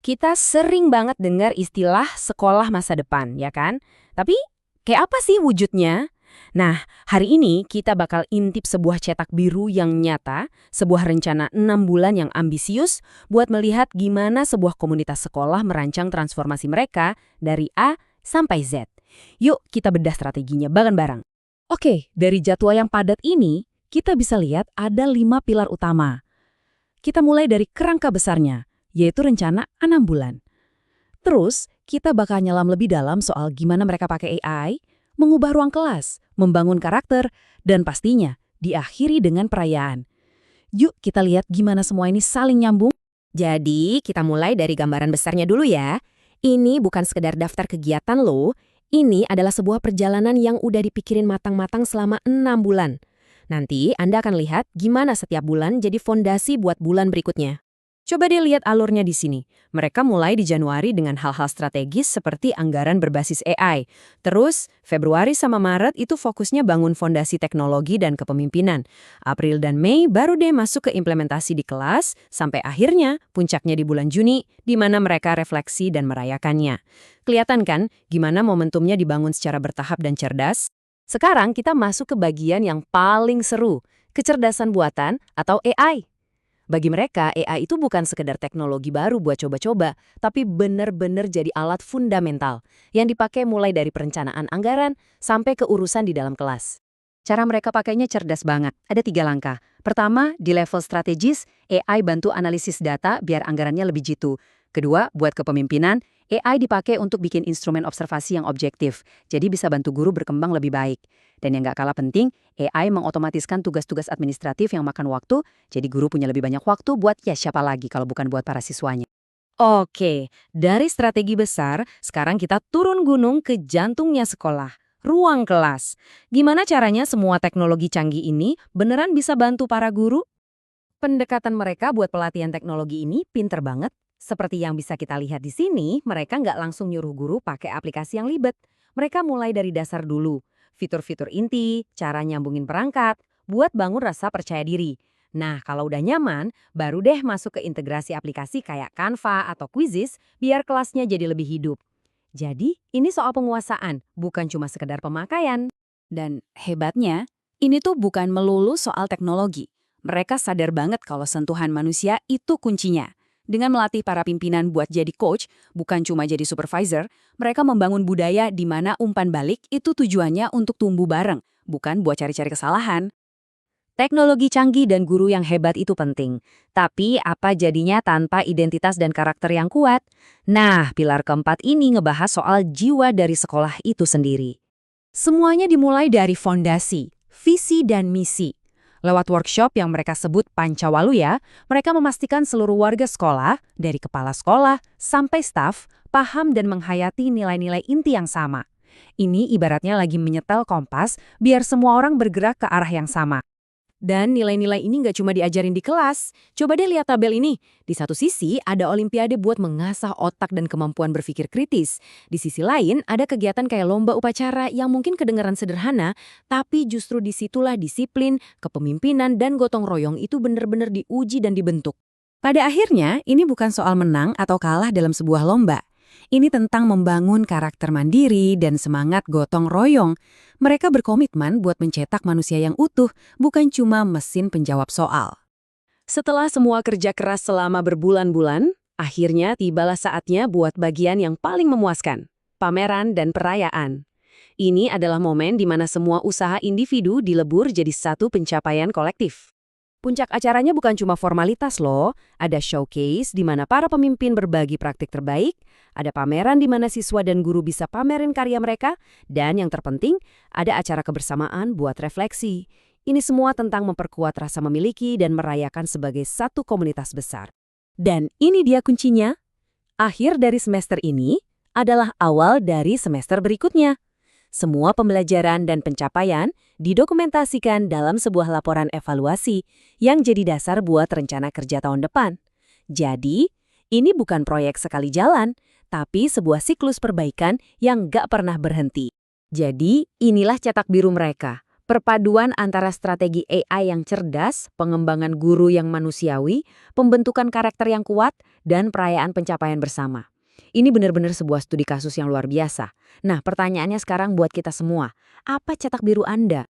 Kita sering banget dengar istilah sekolah masa depan, ya kan? Tapi kayak apa sih wujudnya? Nah, hari ini kita bakal intip sebuah cetak biru yang nyata, sebuah rencana 6 bulan yang ambisius buat melihat gimana sebuah komunitas sekolah merancang transformasi mereka dari A sampai Z. Yuk kita bedah strateginya bareng-bareng. Oke, dari jadwal yang padat ini, kita bisa lihat ada 5 pilar utama. Kita mulai dari kerangka besarnya, yaitu rencana 6 bulan. Terus, kita bakal nyelam lebih dalam soal gimana mereka pakai AI, mengubah ruang kelas, membangun karakter, dan pastinya diakhiri dengan perayaan. Yuk kita lihat gimana semua ini saling nyambung. Jadi, kita mulai dari gambaran besarnya dulu ya. Ini bukan sekedar daftar kegiatan loh. Ini adalah sebuah perjalanan yang udah dipikirin matang-matang selama 6 bulan. Nanti Anda akan lihat gimana setiap bulan jadi fondasi buat bulan berikutnya. Coba deh lihat alurnya di sini. Mereka mulai di Januari dengan hal-hal strategis seperti anggaran berbasis AI. Terus, Februari sama Maret itu fokusnya bangun fondasi teknologi dan kepemimpinan. April dan Mei baru deh masuk ke implementasi di kelas, sampai akhirnya puncaknya di bulan Juni, di mana mereka refleksi dan merayakannya. Kelihatan kan gimana momentumnya dibangun secara bertahap dan cerdas? Sekarang kita masuk ke bagian yang paling seru, kecerdasan buatan atau AI. Bagi mereka, AI itu bukan sekedar teknologi baru buat coba-coba, tapi benar-benar jadi alat fundamental yang dipakai mulai dari perencanaan anggaran sampai ke urusan di dalam kelas. Cara mereka pakainya cerdas banget, ada 3 langkah. Pertama, di level strategis, AI bantu analisis data biar anggarannya lebih jitu. Kedua, buat kepemimpinan, AI dipakai untuk bikin instrumen observasi yang objektif, jadi bisa bantu guru berkembang lebih baik. Dan yang nggak kalah penting, AI mengotomatiskan tugas-tugas administratif yang makan waktu, jadi guru punya lebih banyak waktu buat ya siapa lagi kalau bukan buat para siswanya. Oke, dari strategi besar, sekarang kita turun gunung ke jantungnya sekolah, ruang kelas. Gimana caranya semua teknologi canggih ini beneran bisa bantu para guru? Pendekatan mereka buat pelatihan teknologi ini pinter banget. Seperti yang bisa kita lihat di sini, mereka nggak langsung nyuruh guru pakai aplikasi yang ribet. Mereka mulai dari dasar dulu. Fitur-fitur inti, cara nyambungin perangkat, buat bangun rasa percaya diri. Nah, kalau udah nyaman, baru deh masuk ke integrasi aplikasi kayak Canva atau Quizizz biar kelasnya jadi lebih hidup. Jadi, ini soal penguasaan, bukan cuma sekedar pemakaian. Dan hebatnya, ini tuh bukan melulu soal teknologi. Mereka sadar banget kalau sentuhan manusia itu kuncinya. Dengan melatih para pimpinan buat jadi coach, bukan cuma jadi supervisor, mereka membangun budaya di mana umpan balik itu tujuannya untuk tumbuh bareng, bukan buat cari-cari kesalahan. Teknologi canggih dan guru yang hebat itu penting. Tapi apa jadinya tanpa identitas dan karakter yang kuat? Nah, pilar keempat ini ngebahas soal jiwa dari sekolah itu sendiri. Semuanya dimulai dari fondasi, visi dan misi. Lewat workshop yang mereka sebut Pancawaluya, mereka memastikan seluruh warga sekolah, dari kepala sekolah sampai staf, paham dan menghayati nilai-nilai inti yang sama. Ini ibaratnya lagi menyetel kompas biar semua orang bergerak ke arah yang sama. Dan nilai-nilai ini nggak cuma diajarin di kelas. Coba deh lihat tabel ini. Di satu sisi ada olimpiade buat mengasah otak dan kemampuan berpikir kritis. Di sisi lain ada kegiatan kayak lomba upacara yang mungkin kedengaran sederhana, tapi justru disitulah disiplin, kepemimpinan, dan gotong royong itu benar-benar diuji dan dibentuk. Pada akhirnya, ini bukan soal menang atau kalah dalam sebuah lomba. Ini tentang membangun karakter mandiri dan semangat gotong royong. Mereka berkomitmen buat mencetak manusia yang utuh, bukan cuma mesin penjawab soal. Setelah semua kerja keras selama berbulan-bulan, akhirnya tibalah saatnya buat bagian yang paling memuaskan, pameran dan perayaan. Ini adalah momen di mana semua usaha individu dilebur jadi satu pencapaian kolektif. Puncak acaranya bukan cuma formalitas loh, ada showcase di mana para pemimpin berbagi praktik terbaik, ada pameran di mana siswa dan guru bisa pamerin karya mereka, dan yang terpenting, ada acara kebersamaan buat refleksi. Ini semua tentang memperkuat rasa memiliki dan merayakan sebagai satu komunitas besar. Dan ini dia kuncinya. Akhir dari semester ini adalah awal dari semester berikutnya. Semua pembelajaran dan pencapaian didokumentasikan dalam sebuah laporan evaluasi yang jadi dasar buat rencana kerja tahun depan. Jadi, ini bukan proyek sekali jalan, tapi sebuah siklus perbaikan yang gak pernah berhenti. Jadi, inilah cetak biru mereka, Perpaduan antara strategi AI yang cerdas, pengembangan guru yang manusiawi, pembentukan karakter yang kuat, dan perayaan pencapaian bersama. Ini benar-benar sebuah studi kasus yang luar biasa. Nah, pertanyaannya sekarang buat kita semua. Apa cetak biru Anda?